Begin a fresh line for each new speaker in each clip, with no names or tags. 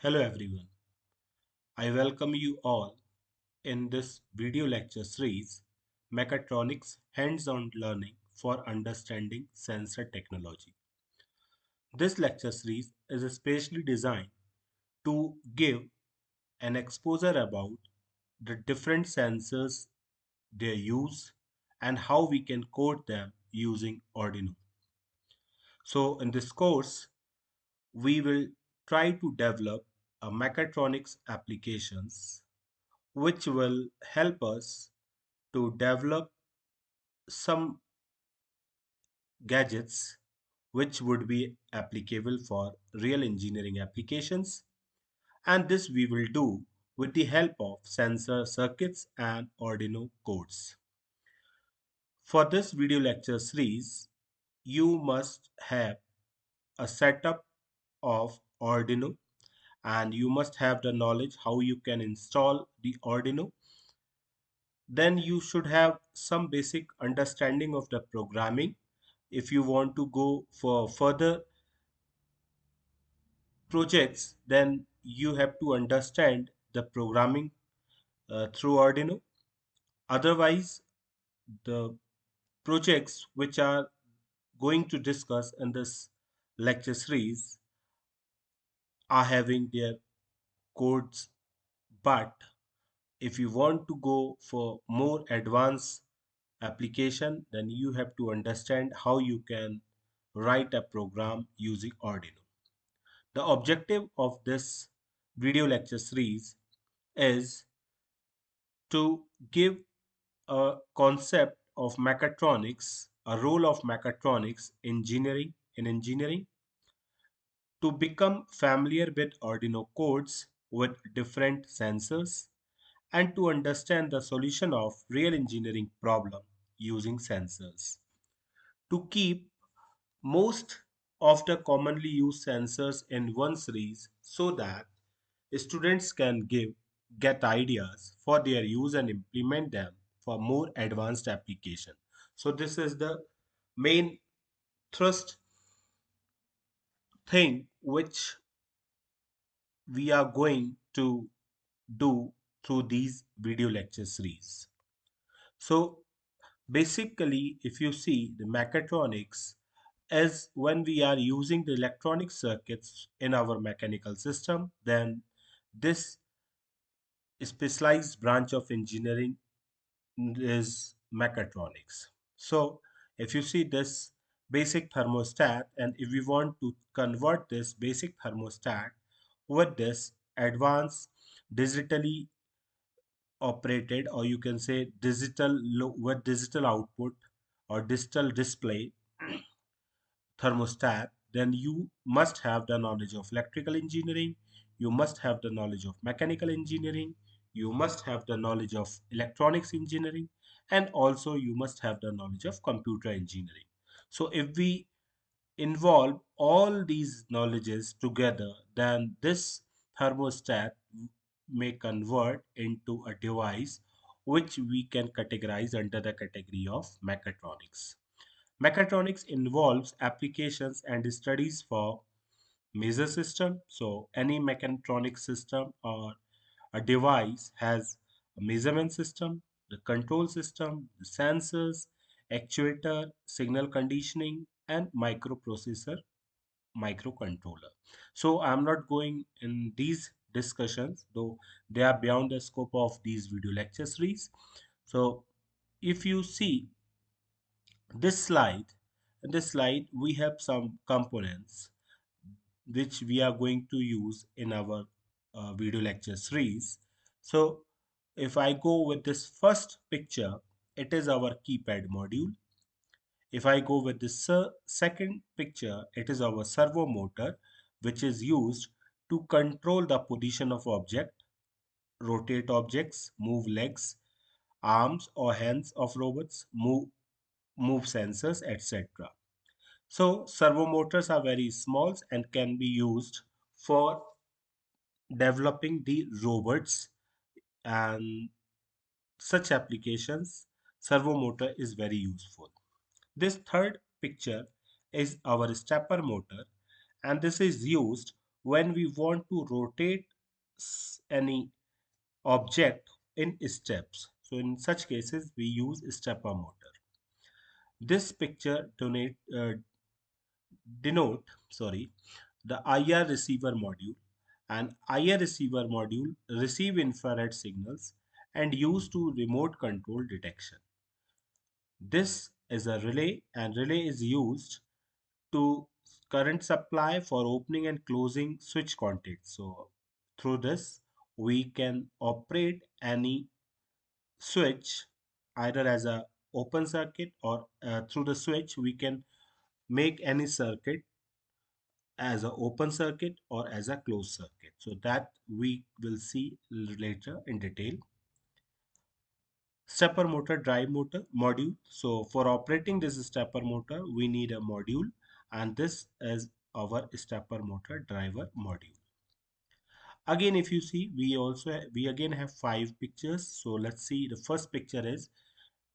Hello everyone. I welcome you all in this video lecture series, Mechatronics Hands-on Learning for Understanding Sensor Technology. This lecture series is especially designed to give an exposure about the different sensors, their use, and how we can code them using Arduino. So in this course, we will try to develop a mechatronics applications which will help us to develop some gadgets which would be applicable for real engineering applications, and this we will do with the help of sensor circuits and Arduino codes. For this video lecture series, you must have a setup of Arduino and you must have the knowledge how you can install the Arduino. Then you should have some basic understanding of the programming. If you want to go for further projects, then you have to understand the programming through Arduino. Otherwise, the projects which are going to discuss in this lecture series are having their codes, but if you want to go for more advanced application, then you have to understand how you can write a program using Arduino. The objective of this video lecture series is to give a concept of mechatronics, a role of mechatronics engineering in engineering, to become familiar with Arduino codes with different sensors, and to understand the solution of real engineering problem using sensors. To keep most of the commonly used sensors in one series so that students can get ideas for their use and implement them for more advanced application. So this is the main thrust thing which we are going to do through these video lecture series. So basically, if you see the mechatronics as when we are using the electronic circuits in our mechanical system, then this specialized branch of engineering is mechatronics. So if you see this basic thermostat, and if we want to convert this basic thermostat with this advanced digitally operated, or you can say with digital output or digital display thermostat, then you must have the knowledge of electrical engineering, you must have the knowledge of mechanical engineering, you must have the knowledge of electronics engineering, and also you must have the knowledge of computer engineering. So if we involve all these knowledges together, then this thermostat may convert into a device which we can categorize under the category of mechatronics. Mechatronics involves applications and studies for measure system. So any mechatronic system or a device has a measurement system, the control system, the sensors, actuator, signal conditioning, and microprocessor, microcontroller. So I'm not going in these discussions, though they are beyond the scope of these video lecture series. So if you see this slide, in this slide we have some components which we are going to use in our video lecture series. So if I go with this first picture, it is our keypad module. If I go with this second picture, it is our servo motor, which is used to control the position of object, rotate objects, move legs, arms or hands of robots, move sensors, etc. So servo motors are very small and can be used for developing the robots, and such applications servo motor is very useful. This third picture is our stepper motor, and this is used when we want to rotate any object in steps. So in such cases, we use stepper motor. This picture denote the IR receiver module. An IR receiver module receive infrared signals and used to remote control detection. This is a relay, and relay is used to current supply for opening and closing switch contacts. So through this, we can operate any switch either as a open circuit, or through the switch we can make any circuit as a open circuit or as a closed circuit. So that we will see later in detail. Stepper motor drive motor module. So for operating this stepper motor, we need a module, and this is our stepper motor driver module. Again, if you see, we again have five pictures. So let's see. The first picture is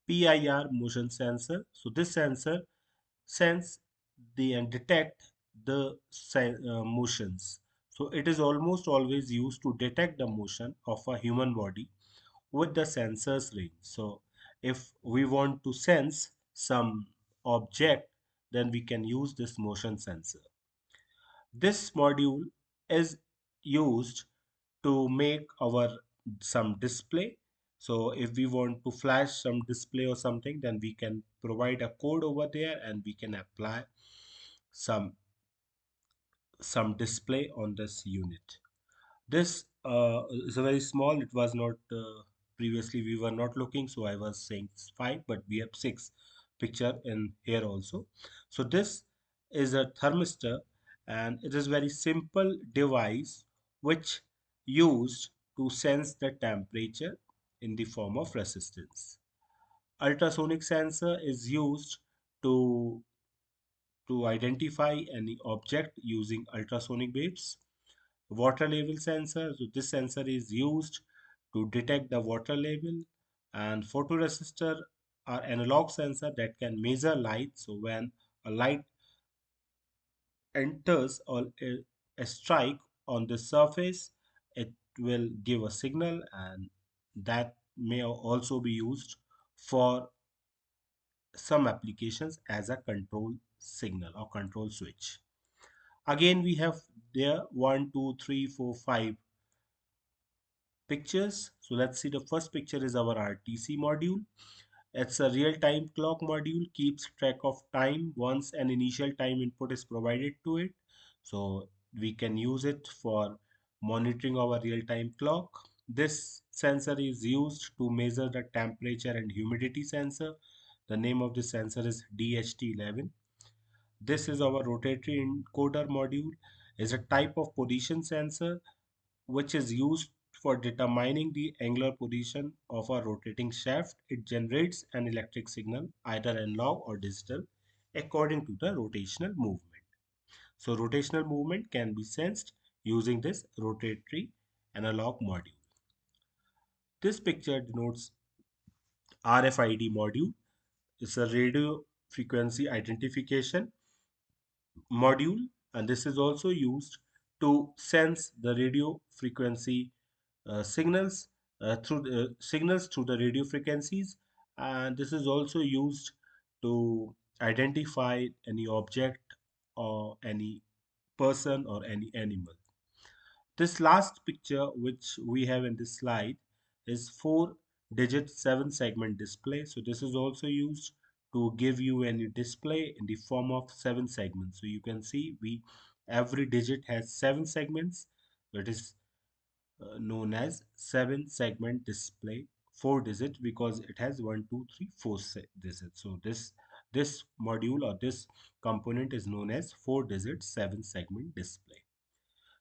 PIR motion sensor. So this sensor sense the and detect the motions. So it is almost always used to detect the motion of a human body with the sensor's range. So if we want to sense some object, then we can use this motion sensor. This module is used to make our some display. So if we want to flash some display or something, then we can provide a code over there and we can apply some display on this unit. This is a very small. It was not previously we were not looking, so I was saying five, but we have six picture in here also. So this is a thermistor, and it is very simple device which used to sense the temperature in the form of resistance. Ultrasonic sensor is used to identify any object using ultrasonic waves. Water level sensor. So this sensor is used to detect the water level, and photoresistor are analog sensor that can measure light. So when a light enters or a strike on the surface, it will give a signal, and that may also be used for some applications as a control signal or control switch. Again, we have there one, two, three, four, five pictures. So let's see, the first picture is our RTC module. It's a real-time clock module, keeps track of time once an initial time input is provided to it. So we can use it for monitoring our real-time clock. This sensor is used to measure the temperature and humidity sensor. The name of the sensor is DHT11. This is our rotatory encoder module. Is a type of position sensor which is used for determining the angular position of a rotating shaft. It generates an electric signal, either analog or digital, according to the rotational movement. So rotational movement can be sensed using this rotatory analog module. This picture denotes RFID module. It's a radio frequency identification module, and this is also used to sense the radio frequency signals through the radio frequencies, and this is also used to identify any object or any person or any animal. This last picture which we have in this slide is 4-digit 7 segment display. So this is also used to give you any display in the form of 7 segments. So you can see we every digit has 7 segments. That is known as 7 segment display, 4 digit, because it has 1, 2, 3, 4 digits. So this module or this component is known as 4-digit 7 segment display.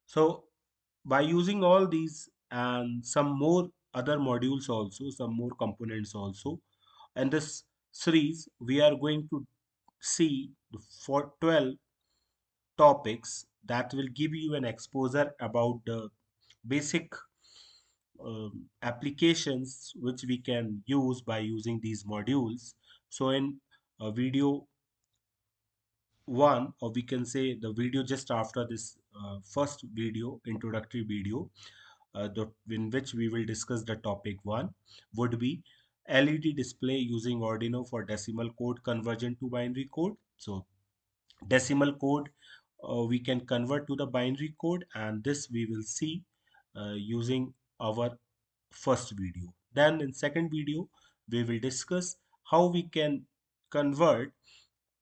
So by using all these and some more other modules also, some more components also, in this series we are going to see the 12 topics that will give you an exposure about the basic applications which we can use by using these modules. So in a video one, or we can say the video just after this first video, introductory video, in which we will discuss the topic one, would be LED display using Arduino for decimal code conversion to binary code. So decimal code we can convert to the binary code, and this we will see using our first video. Then in second video we will discuss how we can convert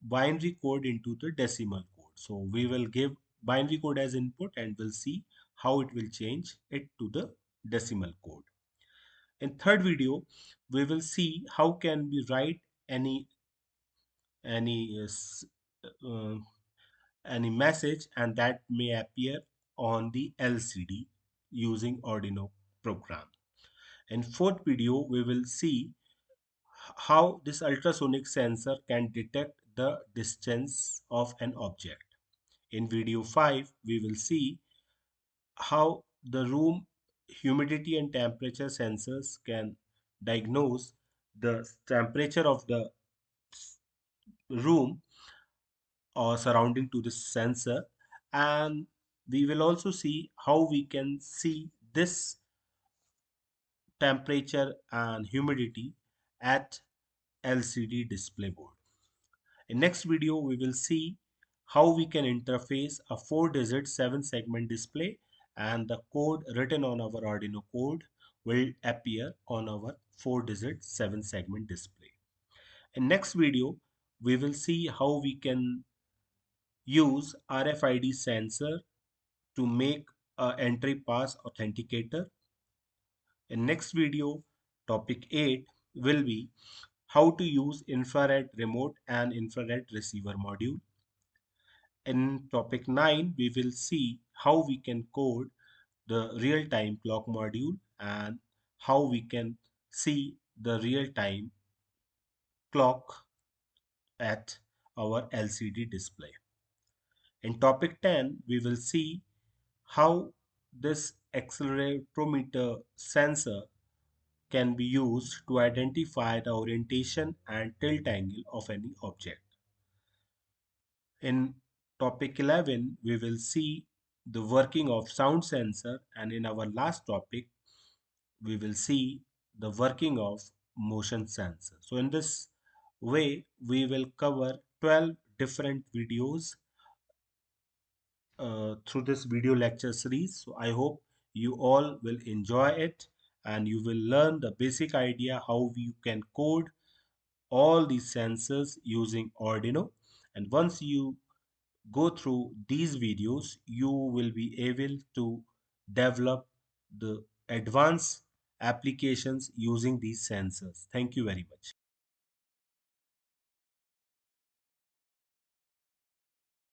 binary code into the decimal code. So we will give binary code as input and we'll see how it will change it to the decimal code. In third video we will see how can we write any any uh, s- uh, any message, and that may appear on the LCD using Arduino program. In fourth video we will see how this ultrasonic sensor can detect the distance of an object. In video 5 we will see how the room humidity and temperature sensors can diagnose the temperature of the room or surrounding to this sensor, and we will also see how we can see this temperature and humidity at LCD display board. In next video we will see how we can interface a 4-digit 7-segment display, and the code written on our Arduino code will appear on our 4-digit 7-segment display. In next video we will see how we can use RFID sensor to make a entry pass authenticator. In next video, topic 8 will be how to use infrared remote and infrared receiver module. In topic 9, we will see how we can code the real-time clock module and how we can see the real-time clock at our LCD display. In topic 10, we will see how this accelerometer sensor can be used to identify the orientation and tilt angle of any object. In topic 11, we will see the working of sound sensor, and in our last topic, we will see the working of motion sensor. So in this way, we will cover 12 different videos through this video lecture series. So I hope you all will enjoy it and you will learn the basic idea how you can code all these sensors using Arduino. And once you go through these videos, you will be able to develop the advanced applications using these sensors. Thank you very much.